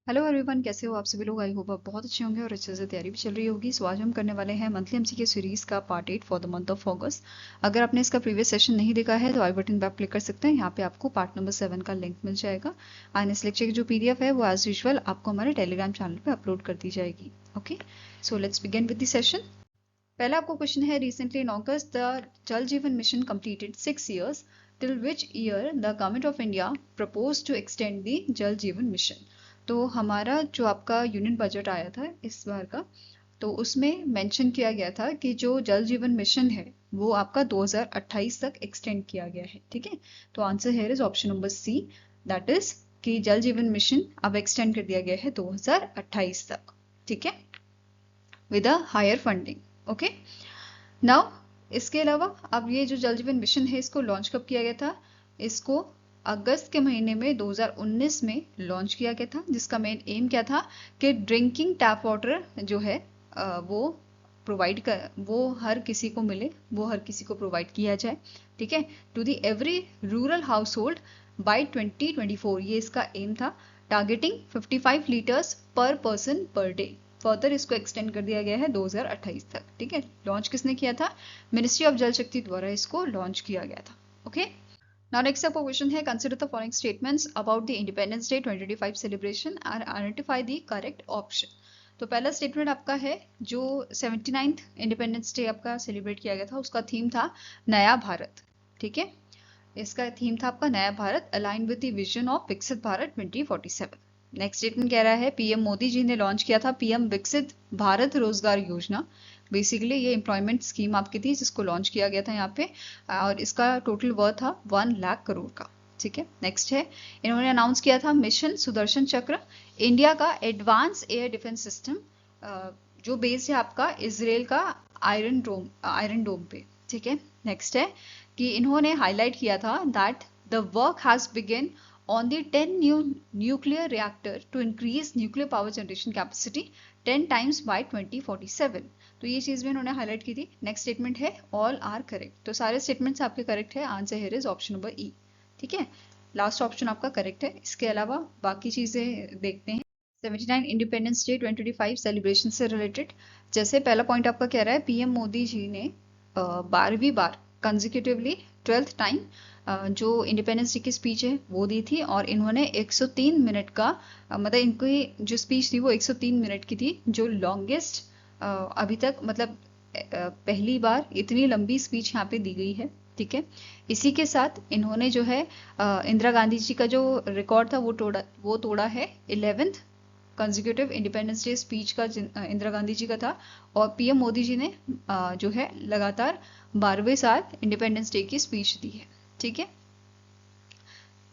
Hello everyone, कैसे हो आप सभी लोग। आई होप आप बहुत अच्छे होंगे और अच्छे से तैयारी भी चल रही होगी। सो आज हम करने वाले हैं मंथली एमसीक्यू सीरीज का part 8 for the month of अगस्त। अगर आपने इसका प्रीवियस सेशन नहीं देखा है तो आई बटन पर आप क्लिक कर सकते हैं। यहाँ पे आपको पार्ट नंबर 7 का लिंक मिल जाएगा एंड इस लेक्चर की जो पीडीएफ है वो एज यूजुअल आपको हमारे टेलीग्राम चैनल पर अपलोड कर दी जाएगी। Okay, so let's begin with the session. पहला आपको क्वेश्चन है, recently in August the Jal Jeevan mission completed 6 years, till which year the government of India propose to extend the Jal Jeevan mission. तो हमारा जो आपका यूनियन बजट आया था इस बार का, तो उसमें मेंशन किया गया था कि जो जल जीवन मिशन है वो आपका 2028 तक एक्सटेंड किया गया है। ठीक है, तो answer here is option number C, that is कि जल जीवन मिशन अब एक्सटेंड कर दिया गया है 2028 तक। ठीक है, with a higher funding. Okay, now इसके अलावा अब ये जो जल जीवन मिशन है इसको लॉन्च कब किया गया था? इसको अगस्त के महीने में 2019 में लॉन्च किया गया था, जिसका मेन एम क्या था कि ड्रिंकिंग टैप वाटर जो है वो प्रोवाइड कर, वो हर किसी को मिले, वो हर किसी को प्रोवाइड किया जाए। ठीक है, to the every rural household by 2024, ये इसका एम था, targeting 55 litres per person per day. Further इसको एक्सटेंड कर दिया गया है 2028 तक। ठीक है, लॉन्च किसने किया था? मिनिस्ट्री ऑफ जल शक्ति द्वारा इसको लॉन्च किया गया था। ओके, नाउ नेक्स्ट आपका क्वेश्चन है, consider the following statements about the independence day 2025 celebration and identify the correct option. तो पहला स्टेटमेंट आपका है, जो 79th इंडिपेंडेंस डे आपका सेलिब्रेट किया गया था उसका थीम था नया भारत। ठीक है, इसका थीम था आपका नया Bharat, align with the vision of विकसित भारत 2047। नेक्स्ट स्टेटमेंट कह रहा है, पीएम मोदी जी ने लॉन्च किया था पीएम विकसित भारत रोजगार योजना। बेसिकली ये एम्प्लॉयमेंट स्कीम आपकी थी जिसको लॉन्च किया गया था यहाँ पे, और इसका टोटल वर्थ था 1 लाख करोड़ का। ठीक है, नेक्स्ट है, इन्होंने अनाउंस किया था मिशन सुदर्शन चक्र, इंडिया का एडवांस एयर डिफेंस सिस्टम, जो बेस्ड है आपका इसराइल का आयरन डोम पे। ठीक है, नेक्स्ट है कि इन्होंने हाईलाइट किया था that the work has begin on the 10 new nuclear reactor to increase nuclear power generation capacity 10 times by 2047। तो ये चीज भी इन्होंने हाईलाइट की थी। नेक्स्ट स्टेटमेंट है ऑल आर करेक्ट, तो सारे स्टेटमेंट्स आपके करेक्ट है। Answer here is option number ई। ठीक है, लास्ट ऑप्शन आपका करेक्ट है। इसके अलावा बाकी चीजें देखते हैं। 79 इंडिपेंडेंस डे 2025 सेलिब्रेशन से रिलेटेड, जैसे पहला पॉइंट आपका कह रहा है पीएम मोदी जी ने 12वीं बार कंजिक्यूटिवली 12th टाइम जो इंडिपेंडेंस डे की स्पीच है वो दी थी, और इन्होंने 103 मिनट का मतलब इनकी जो स्पीच थी वो 103 मिनट की थी, जो लॉन्गेस्ट अभी तक, मतलब पहली बार इतनी लंबी स्पीच यहाँ पे दी गई है। ठीक है, इसी के साथ इन्होंने जो है इंदिरा गांधी जी का जो रिकॉर्ड था वो तोड़ा है। 11th consecutive independence day speech का इंदिरा गांधी जी का था, और पीएम मोदी जी ने जो है लगातार 12वें साल इंडिपेंडेंस डे की स्पीच दी है। ठीक है,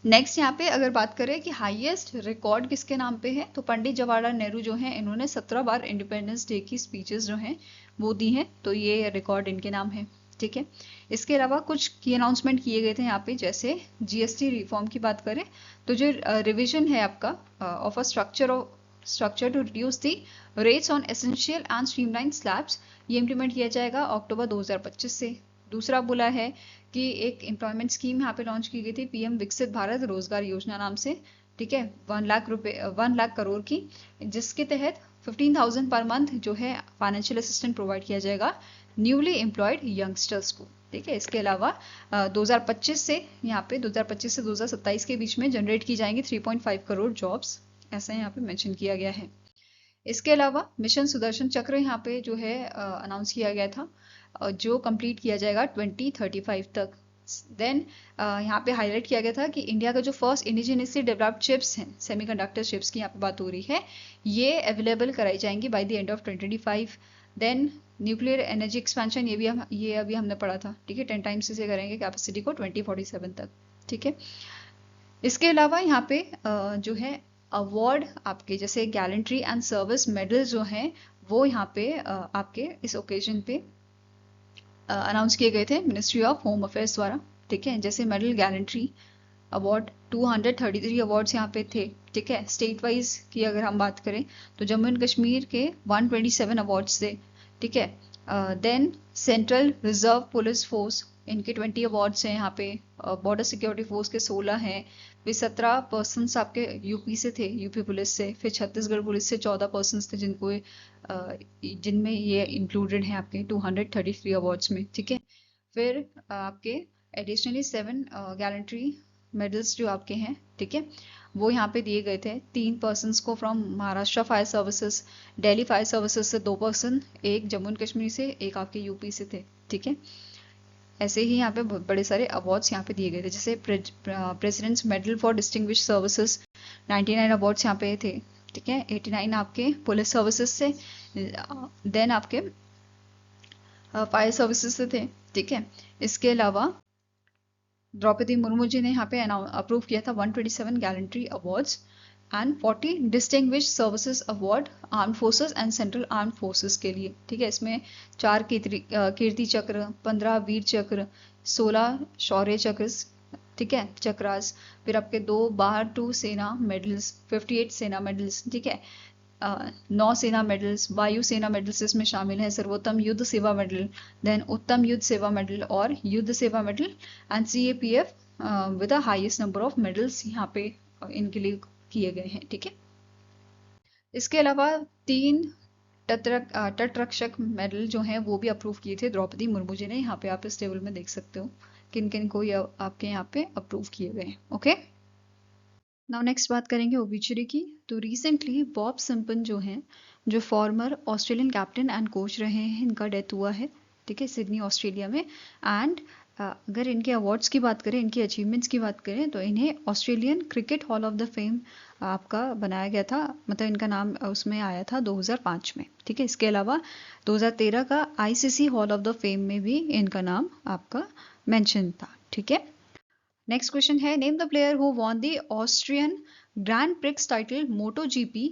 नेक्स्ट यहाँ पे अगर बात करें कि हाईएस्ट रिकॉर्ड किसके नाम पे है, तो पंडित जवाहरलाल नेहरू जो हैं इन्होंने 17 बार इंडिपेंडेंस डे की स्पीचेस जो हैं वो दी हैं, तो ये रिकॉर्ड इनके नाम है। ठीक है, इसके अलावा कुछ की अनाउंसमेंट किए गए थे यहाँ पे, जैसे जीएसटी रिफॉर्म की बात करें तो जो रिविजन है आपका of a structure to reduce the rates on essential and streamline slabs, ये इंप्लीमेंट किया जाएगा अक्टूबर 2025 से। दूसरा बोला है कि एक एम्प्लॉयमेंट स्कीम यहाँ पे लॉन्च की गई थी पीएम विकसित भारत रोजगार योजना नाम से। ठीक है, 1 लाख करोड़ की, जिसके तहत 15,000 पर मंथ जो है फाइनेंशियल असिस्टेंट प्रोवाइड किया जाएगा न्यूली एम्प्लॉयड यंगस्टर्स को। ठीक है, इसके अलावा 2025 से यहाँ पे 2025 से 2027 के बीच में जनरेट की जाएंगी 3.5 करोड़ जॉब्स, ऐसा यहाँ पे मेंशन किया गया है। इसके अलावा मिशन सुदर्शन चक्र यहाँ पे जो है अनाउंस किया गया था, जो कंप्लीट किया जाएगा 2035 तक। देन यहाँ पे हाईलाइट किया गया था कि इंडिया का जो फर्स्ट इंडिजिनियसली डेवलप्ड चिप्स हैं, सेमीकंडक्टर चिप्स की यहाँ पे बात हो रही है, ये अवेलेबल कराई जाएंगी by the end of 2025। Then nuclear energy expansion, ये अभी हमने पढ़ा था। ठीक है, 10 टाइम्स से करेंगे कैपेसिटी को 2047 तक। ठीक है, इसके अलावा यहाँ पे जो है अवार्ड आपके जैसे गैलेंट्री एंड सर्विस मेडल जो हैं वो यहाँ पे आपके इस ओकेजन पे अनाउंस किए गए थे मिनिस्ट्री ऑफ होम अफेयर्स द्वारा। ठीक है, जैसे मेडल गैलेंट्री अवार्ड 233 अवार्ड्स यहाँ पे थे। ठीक है, स्टेट वाइज की अगर हम बात करें तो जम्मू एंड कश्मीर के 127 अवार्ड्स थे। ठीक है, then central reserve police force, इनके 20 अवार्ड्स हैं यहाँ पे, बॉर्डर सिक्योरिटी फोर्स के 16 हैं, फिर 17 पर्सन्स आपके यूपी से थे, यूपी पुलिस से। फिर छत्तीसगढ़ पुलिस से 14 पर्सन्स थे जिनमें ये इंक्लूडेड हैं आपके 233 अवार्ड्स में, ठीक है। फिर आपके एडिशनली 7 गैलेंट्री मेडल्स जो आपके हैं, ठीक है, वो यहाँ पे दिए गए थे 3 पर्सन्स को from Maharashtra fire services, Delhi fire services से 2 पर्सन, एक जम्मू एंड कश्मीर से, एक आपके यूपी से थे, ठीक है। ऐसे ही यहाँ पे बहुत बड़े सारे अवार्ड्स यहाँ पे दिए गए थे, जैसे president's medal for distinguish services 99 awards यहाँ पे थे, ठीक है। 89 आपके पुलिस सर्विसेज से, देन आपके फायर सर्विसेज से थे, ठीक है। इसके अलावा द्रौपदी मुर्मू जी ने यहाँ पे अप्रूव किया था 127 gallantry awards and 40 distinguish services award arm forces and central arm forces के लिए, ठीक है। इसमें 4 कीर्ति चक्र, 15 वीर चक्र, 16 शौर्य चक्र, ठीक है, चक्रास, फिर आपके 2 बाहर 2 सेना मेडल्स, 58 सेना मेडल्स, ठीक है, 9 सेना मेडल्स, वायु सेना मेडल्स इसमें शामिल है, सर्वोत्तम युद्ध सेवा मेडल, देन उत्तम युद्ध सेवा मेडल और युद्ध सेवा medal and CAPF with the highest number of medals यहाँ पे इनके लिए किए गए हैं, ठीक है। इसके अलावा 3 तटरक्षक मेडल जो हैं वो भी अप्रूव किए थे द्रौपदी मुर्मू जी ने। यहाँ पे आप इस टेबल में देख सकते हो किन किन को ये आपके यहाँ पे अप्रूव किए गए हैं, ओके। नाउ नेक्स्ट बात करेंगे ओबिचुरी की। तो रिसेंटली बॉब सिम्पसन जो हैं, जो farmer Australian captain and coach रहे हैं, इनका डेथ हुआ है, ठीक है, सिडनी ऑस्ट्रेलिया में। एंड अगर इनके अवार्ड्स की बात करें, इनकी अचीवमेंट्स की बात करें, तो इन्हें Australian cricket hall of the fame आपका बनाया गया था, मतलब इनका नाम उसमें आया था 2005 में, ठीक है। इसके अलावा 2013 का ICC hall of the fame में भी इनका नाम आपका मेंशन था, ठीक है। नेक्स्ट क्वेश्चन है, name the player who won the Austrian grand prix title MotoGP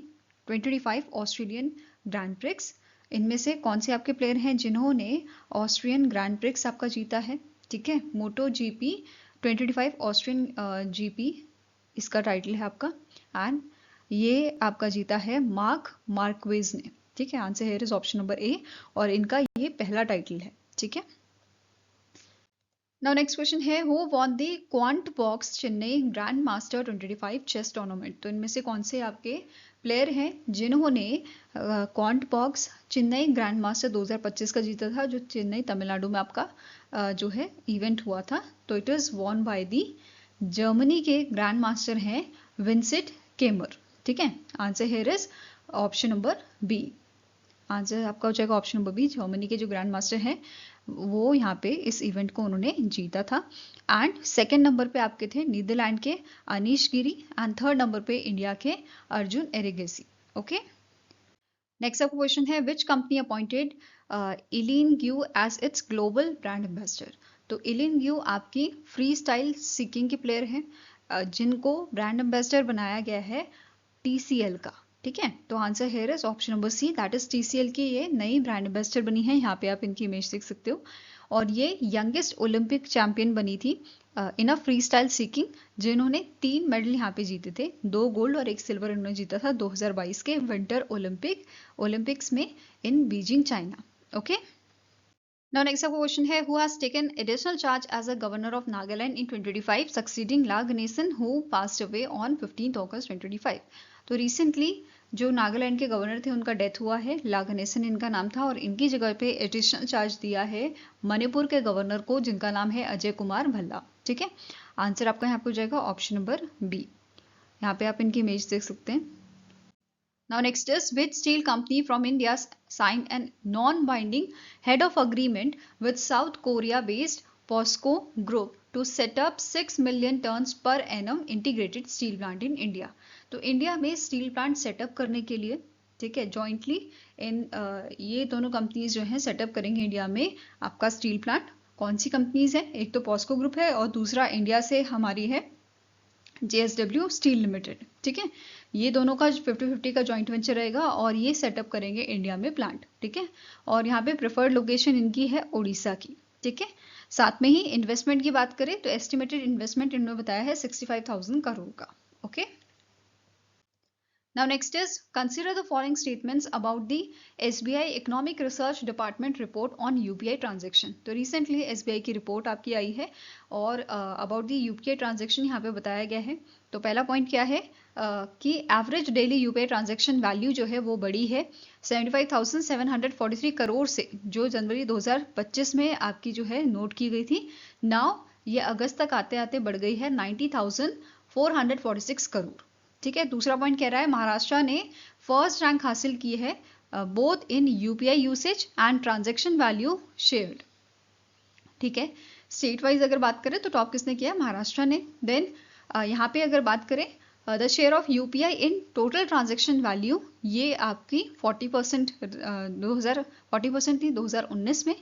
2025 Australian grand prix. इनमें से कौन से आपके प्लेयर हैं जिन्होंने ऑस्ट्रियन ग्रैंड प्रिक्स आपका जीता है, ठीक है। MotoGP 2025 ऑस्ट्रियन GP इसका टाइटल है आपका, एंड ये आपका जीता है मार्क मार्क्वेज ने, ठीक है। Answer here is option number A और इनका ये पहला टाइटल है, ठीक है। नाउ नेक्स्ट क्वेश्चन है, who won the Quantbox Chennai grand master 2025 chess tournament. तो इनमें से कौन से आपके प्लेयर हैं जिन्होंने Quantbox Chennai grand master 2025 का जीता था, जो चेन्नई तमिलनाडु में आपका जो है इवेंट हुआ था। तो it is won by the Germany के ग्रैंड मास्टर हैं विंसेंट केमर, ठीक है। Answer here is option number B। Answer आपका हो जाएगा ऑप्शन नंबर B। जर्मनी के जो ग्रैंड मास्टर हैं वो यहाँ पे इस इवेंट को उन्होंने जीता था। एंड सेकंड नंबर पे आपके थे नीदरलैंड के Anish Giri and third number पे इंडिया के अर्जुन एरिगेसी, ओके। नेक्स्ट आपका क्वेश्चन है, which company appointed Eileen Gu as its global brand ambassador. तो इलिन ग्यू आपकी फ्री स्टाइल सिकिंग की प्लेयर है, जिनको ब्रांड एम्बेसडर बनाया गया है TCL का, ठीक है। तो answer here is option number C, that is TCL की ये नई ब्रांड एम्बेसडर बनी है। यहाँ पे आप इनकी इमेज देख सकते हो, और ये यंगेस्ट ओलंपिक चैंपियन बनी थी इन अ फ्री स्टाइल सीकिंग, जिन्होंने 3 मेडल यहाँ पे जीते थे, 2 गोल्ड और 1 सिल्वर इन्होंने जीता था 2022 के विंटर ओलंपिक्स में इन Beijing China, okay. Now next आपका क्वेश्चन है, who has taken additional charge as a governor of Nagaland in 2025 succeeding La Ganesan who passed away on 15th August 2025। तो रिसेंटली जो नागालैंड के गवर्नर थे उनका डेथ हुआ है, ला गणेशन इनका नाम था, और इनकी जगह पे एडिशनल चार्ज दिया है मणिपुर के गवर्नर को, जिनका नाम है अजय कुमार भल्ला, ठीक है। आंसर आपका यहाँ पे हो जाएगा ऑप्शन नंबर B। यहाँ पे आप इनकी इमेज देख सकते हैं। Now next is, which steel company from India signed a non-binding head of agreement with South Korea-based POSCO Group to set up 6 million tons per annum integrated steel plant in India। तो India में steel plant setup करने के लिए, ठीक है, jointly ये दोनों companies जो हैं सेटअप करेंगे इंडिया में आपका स्टील प्लांट। कौन सी कंपनीज है? एक तो पॉस्को ग्रुप है और दूसरा इंडिया से हमारी है JSW स्टील लिमिटेड, ठीक है। ये दोनों का 50-50 का जॉइंट वेंचर रहेगा और ये सेटअप करेंगे इंडिया में प्लांट, ठीक है। और यहाँ पे प्रेफर्ड लोकेशन इनकी है उड़ीसा की, ठीक है। साथ में ही इन्वेस्टमेंट की बात करें तो एस्टिमेटेड इन्वेस्टमेंट इन्होंने बताया है 65,000 करोड़ का, okay. Now next is consider the following statements about the SBI Economic Research Department report on UPI transaction. तो recently SBI की रिपोर्ट आपकी आई है और about the UPI transaction यहाँ पे बताया गया है। तो पहला पॉइंट क्या है कि average daily UPI transaction value जो है वो बढ़ी है 75,743 करोड़ से, जो जनवरी 2025 में आपकी जो है नोट की गई थी। नाउ ये अगस्त तक आते आते बढ़ गई है 90,446 करोड़। ठीक है, दूसरा पॉइंट कह रहा है महाराष्ट्र ने फर्स्ट रैंक हासिल की है both in UPI usage and transaction value shared. ठीक है, स्टेट वाइज अगर बात करें तो टॉप किसने किया, महाराष्ट्र ने। देन यहाँ पे अगर बात करें the share of UPI in total transaction value, ये आपकी 40% 40% थी 2019 में,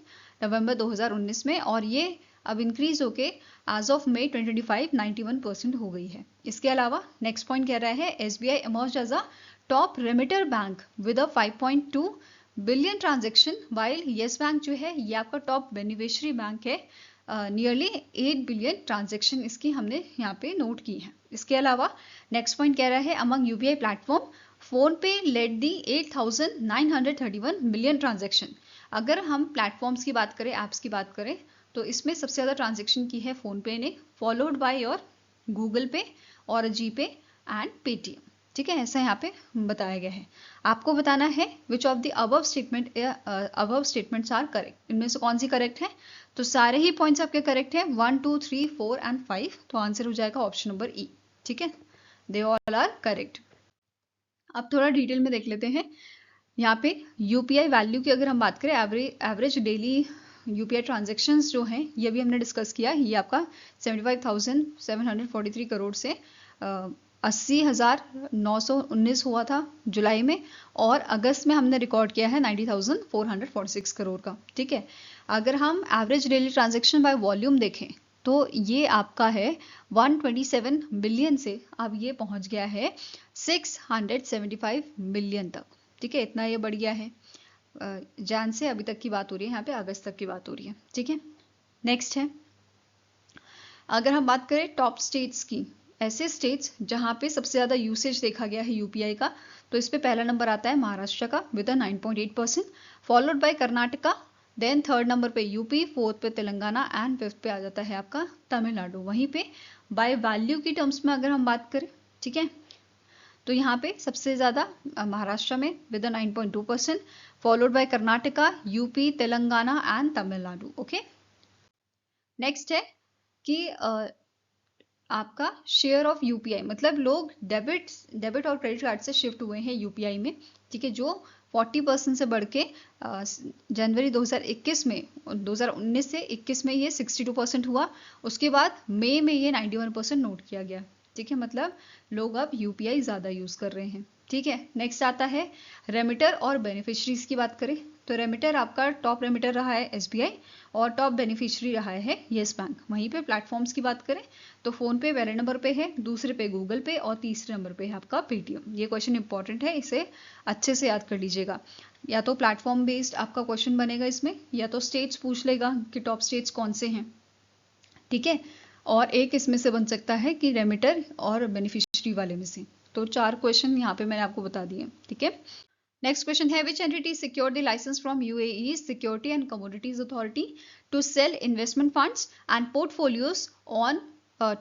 नवंबर 2019 में, और ये अब इंक्रीज होके एज ऑफ मई 2025 91% हो गई है। इसके अलावा नेक्स्ट पॉइंट कह रहा है SBI emerged as a top remitter bank with a 5.2 billion transaction, while Yes Bank जो है ये आपका टॉप बेनिफिशियरी बैंक है, नियरली 8 बिलियन ट्रांजेक्शन इसकी हमने यहाँ पे नोट की है। इसके अलावा नेक्स्ट पॉइंट कह रहा है अमंग यूपीआई प्लेटफॉर्म फोन पे लेड दी 8,931 मिलियन ट्रांजेक्शन। अगर हम प्लेटफॉर्म्स की बात करें, ऐप्स की बात करें, तो इसमें सबसे ज़्यादा ट्रांजेक्शन की है फोन पे ने, फॉलोड बाय योर गूगल पे और जीपे एंड पेटीएम। ठीक है, ऐसा यहाँ पे बताया गया है। आपको बताना है which of the above statements are correct, इनमें से कौन सी करेक्ट है। तो सारे ही पॉइंट्स आपके करेक्ट है, 1, 2, 3, 4 एंड 5, तो आंसर हो जाएगा ऑप्शन नंबर ई। ठीक है, दे ऑल आर करेक्ट। अब थोड़ा डिटेल में देख लेते हैं। यहाँ पे यूपीआई वैल्यू की अगर हम बात करें, एवरेज डेली यूपीआई ट्रांजेक्शन्स जो हैं ये भी हमने डिस्कस किया। ये आपका 75,743 करोड़ से 80,919 हुआ था जुलाई में, और अगस्त में हमने रिकॉर्ड किया है 90,446 करोड़ का। ठीक है, अगर हम average daily transaction by volume देखें तो ये आपका है 127 बिलियन से अब ये पहुंच गया है 675 मिलियन तक। ठीक है, इतना ये बढ़ गया है। जान से अभी तक की बात हो रही है, यहाँ पे अगस्त तक की बात हो रही है। ठीक है, नेक्स्ट है अगर हम बात करें टॉप स्टेट्स की, ऐसे स्टेट्स जहाँ पे सबसे ज़्यादा यूसेज देखा गया है यूपीआई का, तो इस पे पहला नंबर आता है महाराष्ट्र का with 9.8%, followed by Karnataka, then third number पे यूपी, फोर्थ पे तेलंगाना एंड फिफ्थ पे आ जाता है आपका तमिलनाडु। वहीं पे बाय वैल्यू की टर्म्स में अगर हम बात करें, ठीक है, तो यहाँ पे सबसे ज़्यादा महाराष्ट्र में with 9.2%, followed by Karnataka, UP, Telangana and Tamil Nadu. Okay, next है कि आपका शेयर ऑफ यूपीआई, मतलब लोग डेबिट और क्रेडिट कार्ड से शिफ्ट हुए हैं यूपीआई में। ठीक है, जो 40% से बढ़ के जनवरी 2021 में 2019 से 21 में ये 62% हुआ। उसके बाद मई में ये 91% नोट किया गया। ठीक है, मतलब लोग अब यूपीआई ज़्यादा यूज़ कर रहे हैं। ठीक है, नेक्स्ट आता है रेमिटर और बेनिफिशरीज की बात करें तो रेमिटर आपका टॉप रेमिटर रहा है एसबीआई और टॉप बेनिफिशियरी रहा है येस बैंक। वहीं पे प्लेटफॉर्म्स की बात करें तो फोन पे पहले नंबर पे है, दूसरे पे गूगल पे और तीसरे नंबर पे है आपका पेटीएम। ये क्वेश्चन इंपॉर्टेंट है, इसे अच्छे से याद कर लीजिएगा। या तो प्लेटफॉर्म बेस्ड आपका क्वेश्चन बनेगा इसमें, या तो स्टेट्स पूछ लेगा कि टॉप स्टेट्स कौन से हैं। ठीक है, और एक इसमें से बन सकता है कि रेमिटर और बेनिफिशियरी वाले में से। तो 4 क्वेश्चन यहाँ पे मैंने आपको बता दिए। ठीक है, नेक्स्ट क्वेश्चन है which entity secured the license from UAE security and commodities authority to sell investment funds and portfolios on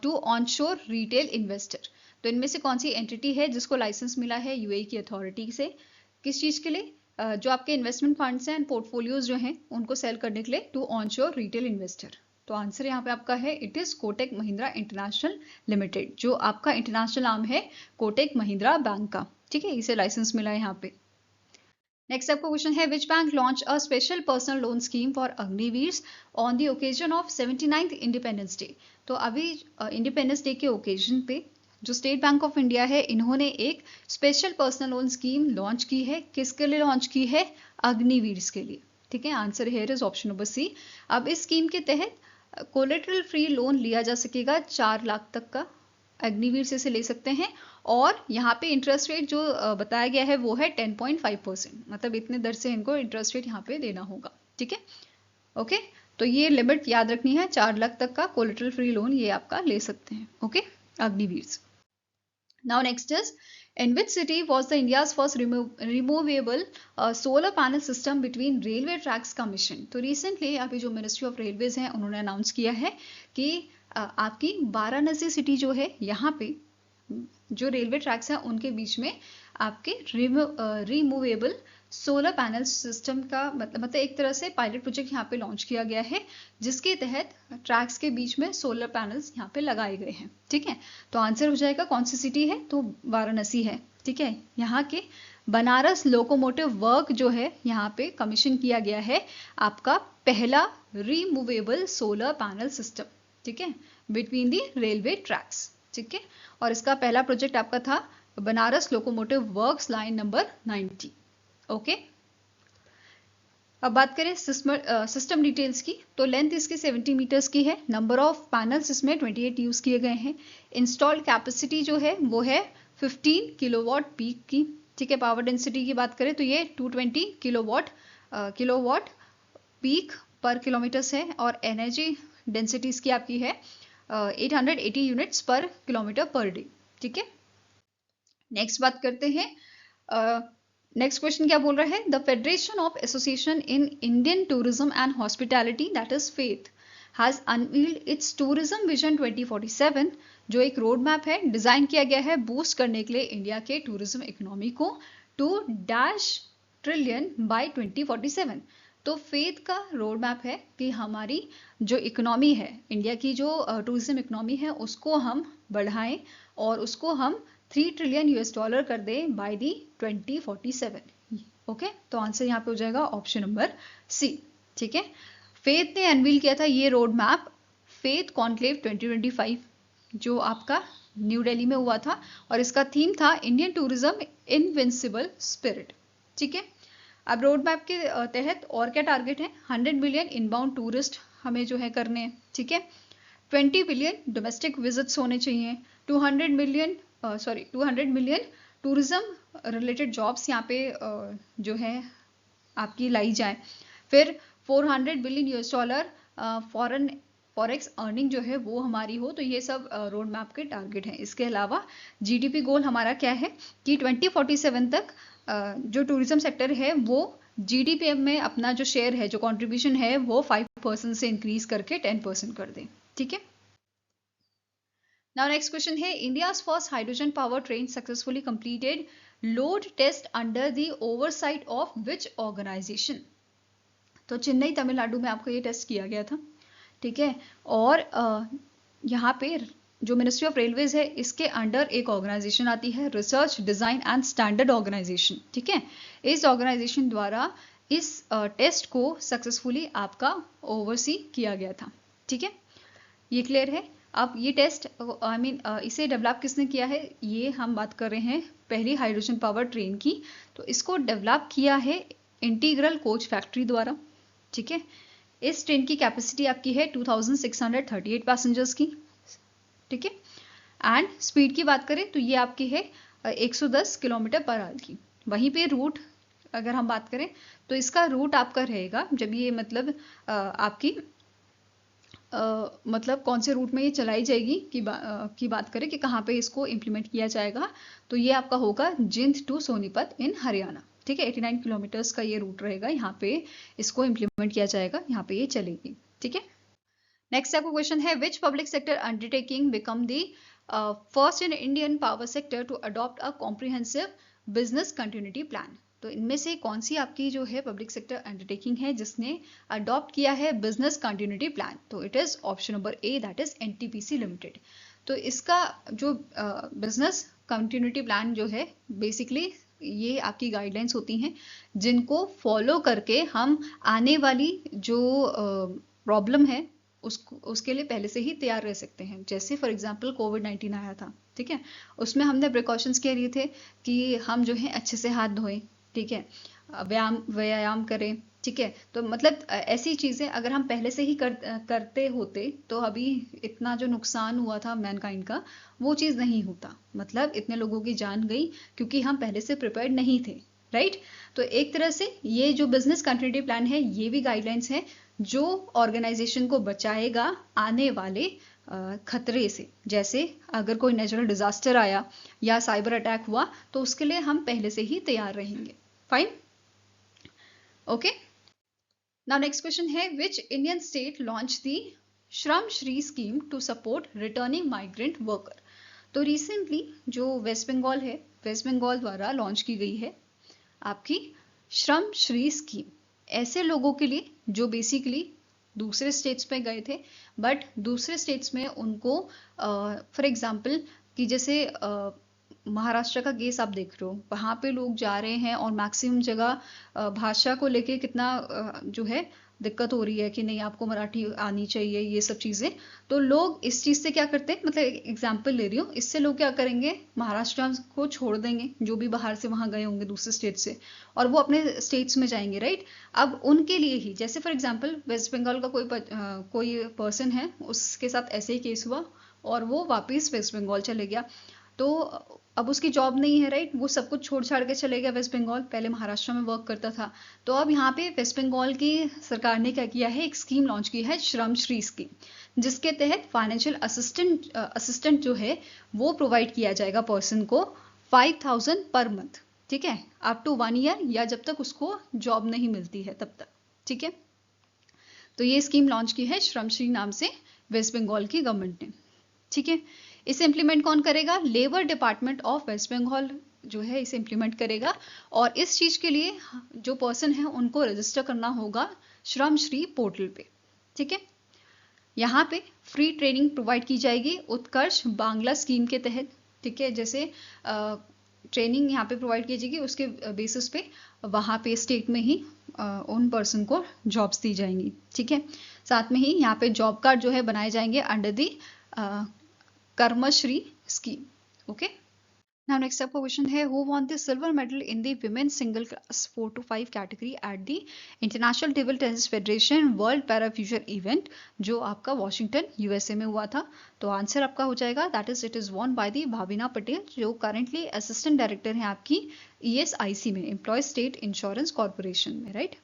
to onshore retail investor. तो इनमें से कौन सी एंटिटी है जिसको लाइसेंस मिला है यूएई की अथॉरिटी से, किस चीज के लिए, जो आपके इन्वेस्टमेंट फंड्स हैं एंड पोर्टफोलियोज जो हैं उनको सेल करने के लिए टू ऑनशोर रिटेल इन्वेस्टर। तो आंसर यहाँ पे आपका है it is Kotak Mahindra international limited, जो आपका इंटरनेशनल नाम है कोटेक महिंद्रा बैंक का। ठीक है, इसे लाइसेंस मिला है यहाँ पे। नेक्स्ट आपका क्वेश्चन है which bank launch a special personal loan scheme for Agniveers on the occasion of 79th independence day. तो अभी इंडिपेंडेंस डे के ओकेजन पे जो स्टेट बैंक ऑफ इंडिया है इन्होंने एक special personal loan scheme launch की है। किसके लिए लॉन्च की है, अग्निवीर्स के लिए। ठीक है, answer here is option number C. अब इस स्कीम के तहत कोलेटरल फ्री लोन लिया जा सकेगा 4 लाख तक का, अग्निवीर से ले सकते हैं। और यहाँ पे इंटरेस्ट रेट जो बताया गया है वो है 10.5%, मतलब इतने दर से इनको इंटरेस्ट रेट यहाँ पे देना होगा। ठीक है, ओके, तो ये लिमिट याद रखनी है, 4 लाख तक का कोलेटरल फ्री लोन ये आपका ले सकते हैं। Okay, Agniveer. Now next is In which city was the India's first removable solar panel system between railway tracks commissioned? तो recently अभी जो मिनिस्ट्री ऑफ रेलवेज हैं उन्होंने अनाउंस किया है कि आपकी वाराणसी सिटी जो है यहाँ पे जो रेलवे ट्रैक्स हैं उनके बीच में आपके रिमूवेबल सोलर पैनल सिस्टम का मतलब एक तरह से पायलट प्रोजेक्ट यहाँ पे लॉन्च किया गया है, जिसके तहत ट्रैक्स के बीच में सोलर पैनल्स यहाँ पे लगाए गए हैं। ठीक है, तो आंसर हो जाएगा कौन सी सिटी है, तो वाराणसी है। ठीक है, यहाँ के बनारस लोकोमोटिव वर्क जो है यहाँ पे कमीशन किया गया है आपका पहला रिमूवेबल सोलर पैनल सिस्टम। ठीक है, बिटवीन दी रेलवे ट्रैक्स। ठीक है, और इसका पहला प्रोजेक्ट आपका था Banaras locomotive works line number 90। Okay, अब बात करें सिस्टम डिटेल्स की, तो लेंथ इसकी 70 मीटर्स की है, नंबर ऑफ पैनल्स इसमें 28 यूज किए गए हैं, इंस्टॉल्ड कैपेसिटी जो है वो है 15 किलोवाट पीक की। ठीक है, पावर डेंसिटी की बात करें तो ये 220 किलोवाट पीक पर किलोमीटर है, और एनर्जी डेंसिटी इसकी आपकी है 880 यूनिट्स पर किलोमीटर पर डे। ठीक है, नेक्स्ट बात करते हैं, नेक्स्ट क्वेश्चन क्या बोल रहा है, the federation of association in Indian tourism and hospitality that is faith has unveiled it's tourism vision 2047, जो एक रोड मैप है डिजाइन किया गया है बूस्ट करने के लिए इंडिया के टूरिज्म इकोनॉमी को $2 ट्रिलियन बाय 2047। तो फेथ का रोड मैप है कि हमारी जो इकोनॉमी है, इंडिया की जो टूरिज्म इकोनॉमी है, उसको हम बढ़ाएं और उसको हम $3 ट्रिलियन कर दें बाय दी 2047। ओके, तो आंसर यहाँ पे हो जाएगा ऑप्शन नंबर सी। ठीक है, फेथ ने अनवील किया था ये रोड मैप फेथ कॉन्क्लेव 2025 जो आपका न्यू दिल्ली में हुआ था, और इसका थीम था इंडियन टूरिज्म इनविंसिबल स्पिरिट। ठीक है, अब रोड मैप के तहत और क्या टारगेट है, 100 मिलियन इनबाउंड टूरिस्ट हमें जो है करने हैं। ठीक है, 20 बिलियन डोमेस्टिक विजिट्स होने चाहिए, 200 मिलियन टूरिज्म रिलेटेड जॉब्स यहाँ पे जो है आपकी लाई जाए, फिर $400 बिलियन फॉरेन फॉरेक्स अर्निंग जो है वो हमारी हो। तो ये सब रोड मैप के टारगेट हैं। इसके अलावा जीडीपी गोल हमारा क्या है कि 2047 तक जो टूरिज्म सेक्टर है वो जीडीपी में अपना जो शेयर है, जो कंट्रीब्यूशन है, वो 5% से इंक्रीज करके 10% कर दें। ठीक है, नाउ नेक्स्ट क्वेश्चन है, India's first hydrogen power train successfully completed load test under the oversight of which organisation. तो चेन्नई तमिलनाडु में आपको ये टेस्ट किया गया था। ठीक है, और यहाँ पे जो मिनिस्ट्री ऑफ रेलवेज है इसके अंडर एक ऑर्गेनाइजेशन आती है, research design and standard organisation. ठीक है, इस ऑर्गेनाइजेशन द्वारा इस टेस्ट को सक्सेसफुली आपका ओवरसी किया गया था। ठीक है, ये क्लियर है। अब ये टेस्ट इसे डेवलप किसने किया है, ये हम बात कर रहे हैं पहली हाइड्रोजन पावर ट्रेन की। तो इसको डेवलप किया है इंटीग्रल कोच फैक्ट्री द्वारा। ठीक है, इस ट्रेन की कैपेसिटी आपकी है 2638 पैसेंजर्स की। ठीक है, एंड स्पीड की बात करें तो ये आपकी है 110 किलोमीटर पर आवर की। वहीं पे रूट अगर हम बात करें तो इसका रूट आपका रहेगा, जब ये मतलब आपकी मतलब कौन से रूट में ये चलाई जाएगी की बात करें कि कहाँ पे इसको इम्प्लीमेंट किया जाएगा, तो ये आपका होगा जिंद टू सोनीपत इन हरियाणा। ठीक है, 89 किलोमीटर्स का ये रूट रहेगा, यहाँ पे इसको इम्प्लीमेंट किया जाएगा, यहाँ पे ये चलेगी। ठीक है, नेक्स्ट आपको क्वेश्चन है, which public sector undertaking become the first in Indian power sector to adopt a comprehensive business continuity plan. तो इनमें से कौन सी आपकी जो है पब्लिक सेक्टर अंडरटेकिंग है जिसने अडॉप्ट किया है बिजनेस कंटिन्यूटी प्लान, तो it is option number A, that is NTPC limited. तो इसका जो बिजनेस कंटिन्यूटी प्लान जो है बेसिकली ये आपकी गाइडलाइंस होती हैं जिनको फॉलो करके हम आने वाली जो प्रॉब्लम है उसके लिए पहले से ही तैयार रह सकते हैं। जैसे फॉर एग्जांपल कोविड-19 आया था, ठीक है, उसमें हमने प्रिकॉशंस क्या लिए थे कि हम जो है अच्छे से हाथ धोएं, ठीक है, व्यायाम करें। ठीक है, तो मतलब ऐसी चीजें अगर हम पहले से ही करते होते तो अभी इतना जो नुकसान हुआ था मैनकाइंड का वो चीज नहीं होता। मतलब इतने लोगों की जान गई क्योंकि हम पहले से प्रिपेयर्ड नहीं थे, राइट। तो एक तरह से ये जो बिजनेस कंटिन्यूटी प्लान है ये भी गाइडलाइंस है जो ऑर्गेनाइजेशन को बचाएगा आने वाले खतरे से, जैसे अगर कोई नेचुरल डिजास्टर आया या साइबर अटैक हुआ तो उसके लिए हम पहले से ही तैयार रहेंगे। Fine, okay. Now next question है, which Indian state launch the Shram Shri scheme to support returning migrant worker. तो रिसेंटली जो वेस्ट बंगाल है, वेस्ट बंगाल द्वारा लॉन्च की गई है आपकी श्रम श्री स्कीम, ऐसे लोगों के लिए जो बेसिकली दूसरे स्टेट्स में गए थे, बट दूसरे स्टेट्स में उनको फॉर एग्जांपल कि जैसे महाराष्ट्र का केस आप देख रहे हो, वहाँ पे लोग जा रहे हैं और मैक्सिमम जगह भाषा को लेके कितना जो है दिक्कत हो रही है कि नहीं आपको मराठी आनी चाहिए, ये सब चीज़ें। तो लोग इस चीज़ से क्या करते हैं, मतलब एग्जाम्पल ले रही हूँ, इससे लोग क्या करेंगे, महाराष्ट्र को छोड़ देंगे जो भी बाहर से वहाँ गए होंगे दूसरे स्टेट से, और वो अपने स्टेट्स में जाएंगे, राइट। अब उनके लिए ही, जैसे फॉर एग्जाम्पल वेस्ट बंगाल का कोई पर्सन है, उसके साथ ऐसे ही केस हुआ और वो वापस वेस्ट बंगाल चले गया, तो अब उसकी जॉब नहीं है, राइट। वो सब कुछ छोड़ छाड़ के चले गया वेस्ट बंगाल, पहले महाराष्ट्र में वर्क करता था। तो अब यहाँ पे वेस्ट बंगाल की सरकार ने क्या किया है, एक स्कीम लॉन्च की है, श्रम श्री स्कीम, जिसके तहत फाइनेंशियल असिस्टेंट जो है वो प्रोवाइड किया जाएगा पर्सन को 5,000 पर मंथ, ठीक है, अप टू 1 ईयर, या जब तक उसको जॉब नहीं मिलती है तब तक, ठीक है। तो ये स्कीम लॉन्च की है श्रम श्री नाम से वेस्ट बंगाल की गवर्नमेंट ने, ठीक है। इसे इम्प्लीमेंट कौन करेगा, labour department of West Bengal जो है इसे इम्प्लीमेंट करेगा, और इस चीज के लिए जो पर्सन है उनको रजिस्टर करना होगा श्रम श्री पोर्टल पे, ठीक है। यहाँ पे फ्री ट्रेनिंग प्रोवाइड की जाएगी उत्कर्ष बांग्ला स्कीम के तहत, ठीक है। जैसे ट्रेनिंग यहाँ पे प्रोवाइड की जाएगी, उसके बेसिस पे वहाँ पे स्टेट में ही उन पर्सन को जॉब्स दी जाएंगी, ठीक है। साथ में ही यहाँ पे जॉब कार्ड जो है बनाए जाएंगे under the Karmashree scheme, okay. Now next up question है, who won the silver medal in the women's single class 4 to 5 category at the International Table Tennis Federation World Para Future Event, जो आपका Washington USA में हुआ था। तो answer आपका हो जाएगा that is it is won by the Bhavina Patel, जो करंटली असिस्टेंट डायरेक्टर हैं आपकी ESIC में, एम्प्लॉय स्टेट इंश्योरेंस कॉर्पोरेशन में, राइट,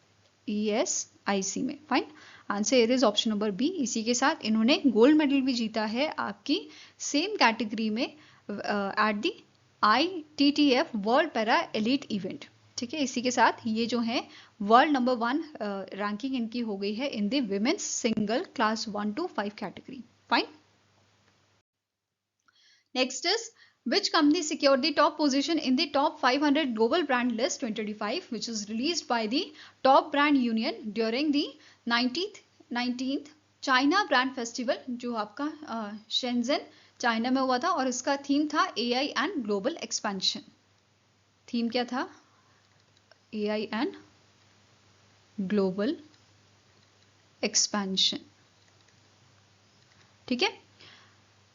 ESIC में। Fine, answer is option number B. इसी के साथ इन्होंने गोल्ड मेडल भी जीता है आपकी सेम कैटेगरी में at the ITTF world para elite event, ठीक है। इसी के साथ ये जो है वर्ल्ड नंबर 1 रैंकिंग इनकी हो गई है in the women's single class 1 to 5 category. Fine, next is which company secured the top position in the top 500 global brand list 2025, which is released by the top brand union during the 19th China brand festival, जो आपका Shenzhen China में हुआ था, और इसका theme था AI and global expansion. Theme क्या था, AI एंड ग्लोबल एक्सपेंशन, ठीक है।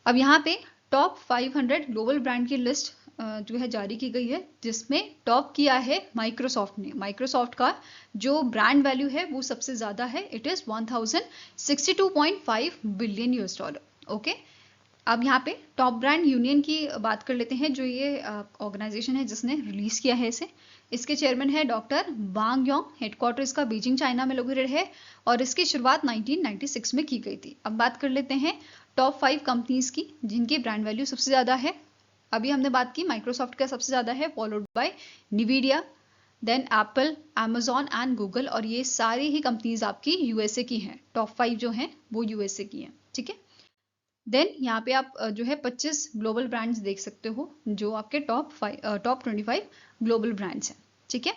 अब यहाँ पे टॉप 500 ग्लोबल ब्रांड की लिस्ट जो है जारी की गई है, जिसमें टॉप किया है माइक्रोसॉफ्ट ने। माइक्रोसॉफ्ट का जो ब्रांड वैल्यू है वो सबसे ज्यादा है, इट इज 1062.5 बिलियन $, ओके। अब यहाँ पे टॉप ब्रांड यूनियन की बात कर लेते हैं, जो ये ऑर्गेनाइजेशन है जिसने रिलीज किया है इसे। इसके चेयरमैन है डॉक्टर वांग योंग, हेडक्वार्टर इसका बीजिंग चाइना में लोकेटेड है, और इसकी शुरुआत 1996 में की गई थी। अब बात कर लेते हैं टॉप 5 कंपनीज की जिनकी ब्रांड वैल्यू सबसे ज्यादा है। अभी हमने बात की माइक्रोसॉफ्ट का सबसे ज्यादा है, followed by Nvidia, then Apple, Amazon and Google, और ये सारी ही कंपनीज आपकी यूएसए की हैं। टॉप 5 जो हैं वो यूएसए की हैं, ठीक है। देन यहाँ पे आप जो है 25 ग्लोबल ब्रांड्स देख सकते हो, जो आपके टॉप 25 ग्लोबल ब्रांड्स हैं, ठीक है।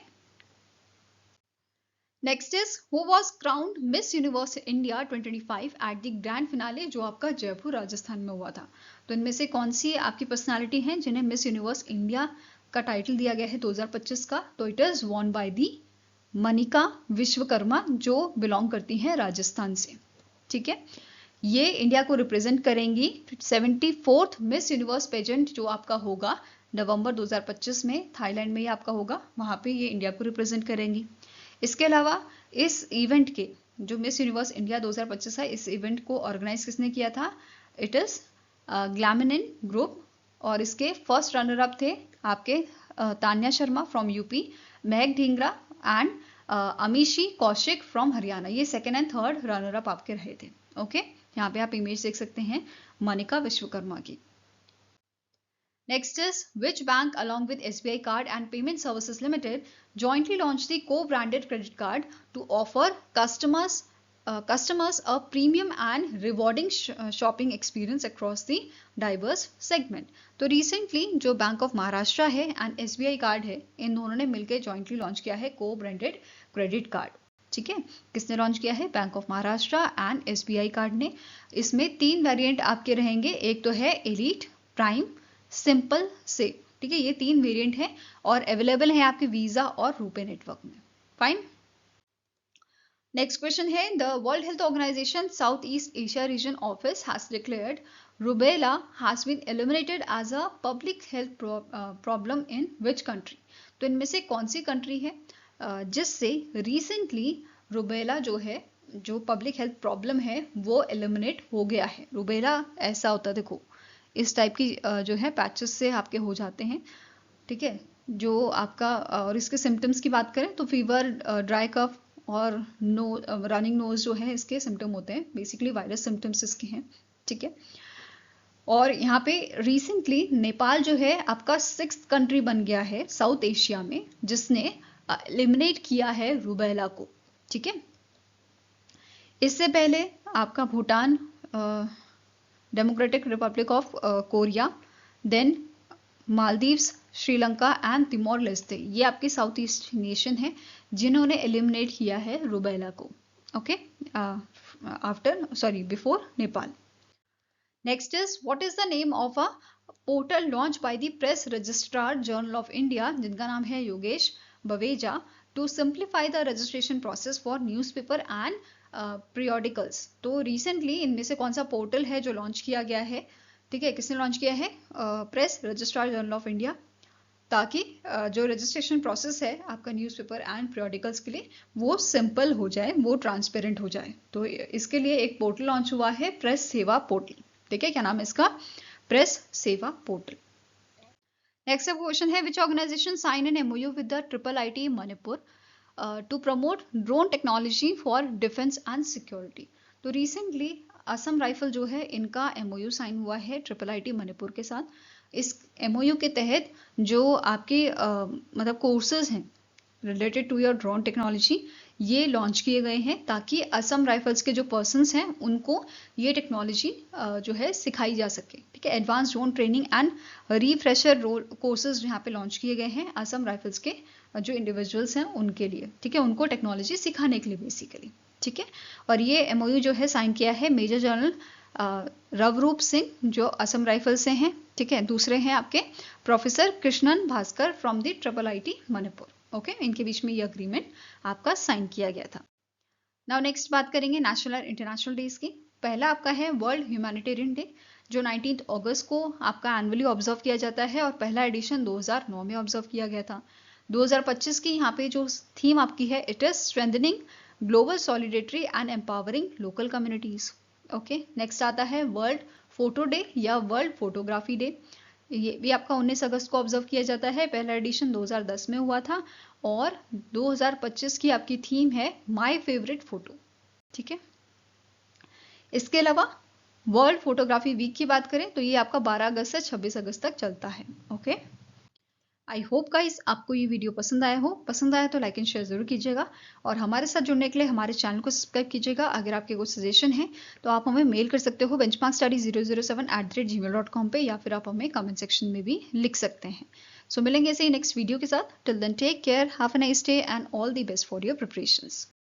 Next is who was crowned miss universe India 2025 at the grand finale, जो आपका जयपुर राजस्थान में हुआ था। तो इनमें से कौन सी आपकी पर्सनालिटी हैं जिन्हें मिस यूनिवर्स इंडिया का टाइटल दिया गया है 2025 का? तो इट इज वॉन बाय दी मनिका विश्वकर्मा, जो बिलोंग करती हैं राजस्थान से, ठीक है। ये इंडिया को रिप्रेजेंट करेंगी 74th मिस यूनिवर्स पेजेंट जो आपका होगा नवंबर 2025 में, थाईलैंड में ये आपका होगा, वहां पे ये इंडिया को रिप्रेजेंट करेंगी। इसके अलावा इस इवेंट के जो मिस यूनिवर्स इंडिया 2025 है, इस इवेंट को ऑर्गेनाइज किसने किया था? इट इज ग्लैमिनिन ग्रुप, और इसके फर्स्ट रनर अप थे आपके Tanya Sharma from UP, Mahak Dhingra and Amishi Kaushik from Haryana. ये second and third runner up आपके रहे थे, ओके। यहाँ पे आप इमेज देख सकते हैं मनिका विश्वकर्मा की। Next is, which bank along with SBI Card and Payment Services Limited jointly launched the co-branded credit card to offer customers a premium and rewarding shopping experience across the diverse segment. तो recently जो bank of Maharashtra है and SBI card है, इन दोनों ने मिलकर jointly launch किया है co-branded credit card. ठीक है, किसने लॉन्च किया है? Bank of Maharashtra and SBI card ने। इसमें 3 वेरिएंट आपके रहेंगे, एक तो है एलीट, प्राइम, सिंपल, से। ठीक है, ये 3 वेरिएंट है और अवेलेबल है आपके वीजा और रुपे नेटवर्क में। फाइन। नेक्स्ट क्वेश्चन है, the World Health Organisation South East Asia region office has declared rubella has been eliminated as a public health problem in which country? तो इनमें से कौन सी कंट्री है जिससे रिसेंटली रूबेला जो है, जो पब्लिक हेल्थ प्रॉब्लम है, वो एलिमिनेट हो गया है? रूबेला ऐसा होता है, देखो इस टाइप की जो है पैचेस से आपके हो जाते हैं। ठीक है, जो आपका और इसके सिम्टम्स की बात करें तो फीवर, ड्राई कफ और रनिंग नोज जो है इसके सिम्टम होते हैं। बेसिकली वायरस सिम्टम्स इसके हैं। ठीक है, और यहाँ पे रिसेंटली नेपाल जो है आपका 6th कंट्री बन गया है साउथ एशिया में जिसने एलिमिनेट किया है रूबेला को। ठीक है, इससे पहले आपका Bhutan, Democratic Republic of Korea, then Maldives, Sri Lanka and Timor Leste, ये आपके साउथ ईस्ट नेशन है जिन्होंने एलिमिनेट किया है रूबेला को। Okay, before Nepal. Next is, what is the name of a portal launch by the press registrar general of India, जिनका नाम है Yogesh Baweja, to simplify the registration process for newspaper and periodicals? तो recently इनमें से कौन सा पोर्टल है जो लॉन्च किया गया है? ठीक है, किसने लॉन्च किया है? Press registrar general of India, ताकि जो रजिस्ट्रेशन प्रोसेस है आपका न्यूज़पेपर एंड पीरियोडिकल्स के लिए वो सिंपल हो जाए, वो ट्रांसपेरेंट हो जाए। तो इसके लिए एक पोर्टल लॉन्च हुआ है, प्रेस सेवा पोर्टल। ठीक है, क्या नाम है इसका? प्रेस सेवा पोर्टल। नेक्स्ट क्वेश्चन है, which organisation sign an MOU with the IIIT Manipur to promote drone technology for defence and security? तो रिसेंटली असम राइफल जो है इनका MOU साइन हुआ है IIIT मणिपुर के साथ। इस MOU के तहत जो आपके मतलब कोर्सेज हैं related to your drone technology, ये लॉन्च किए गए हैं ताकि असम राइफल्स के जो पर्सन्स हैं उनको ये टेक्नोलॉजी जो है सिखाई जा सके। ठीक है, advance drone training and refresher courses यहाँ पे लॉन्च किए गए हैं असम राइफल्स के जो इंडिविजुअल्स हैं उनके लिए। ठीक है, उनको टेक्नोलॉजी सिखाने के लिए बेसिकली। ठीक है, और ये MOU जो है साइन किया है मेजर जनरल रवरूप सिंह जो असम राइफल से हैं। ठीक है, दूसरे हैं आपके professor Krishnan Bhaskar from the IIIT Manipur. Okay, इनके बीच में ये अग्रीमेंट आपका साइन किया गया था। नाउ नेक्स्ट बात करेंगे नेशनल और इंटरनेशनल डेज की। पहला आपका है वर्ल्ड ह्यूमैनिटेरियन डे, जो 19 अगस्त को आपका एनुअली ऑब्जर्व किया जाता है और पहला एडिशन 2009 में ऑब्जर्व किया गया था। 2025 की यहाँ पे जो थीम आपकी है, it is strengthening global solidarity and empowering local communities. Okay, next आता है वर्ल्ड फोटो डे या वर्ल्ड फोटोग्राफी डे। ये भी आपका 19 अगस्त को ऑब्जर्व किया जाता है। पहला एडिशन 2010 में हुआ था और 2025 की आपकी थीम है माय फेवरेट फोटो। ठीक है, इसके अलावा वर्ल्ड फोटोग्राफी वीक की बात करें तो ये आपका 12 अगस्त से 26 अगस्त तक चलता है। ओके, आई होप गाइस आपको ये वीडियो पसंद आया हो। पसंद आया तो लाइक एंड शेयर जरूर कीजिएगा और हमारे साथ जुड़ने के लिए हमारे चैनल को सब्सक्राइब कीजिएगा। अगर आपके कुछ सजेशन है तो आप हमें मेल कर सकते हो benchmarkstudy007@gmail.com पे, या फिर आप हमें कमेंट सेक्शन में भी लिख सकते हैं। सो मिलेंगे ऐसे ही नेक्स्ट वीडियो के साथ। Till then take care, have a nice day and all the best for your preparations.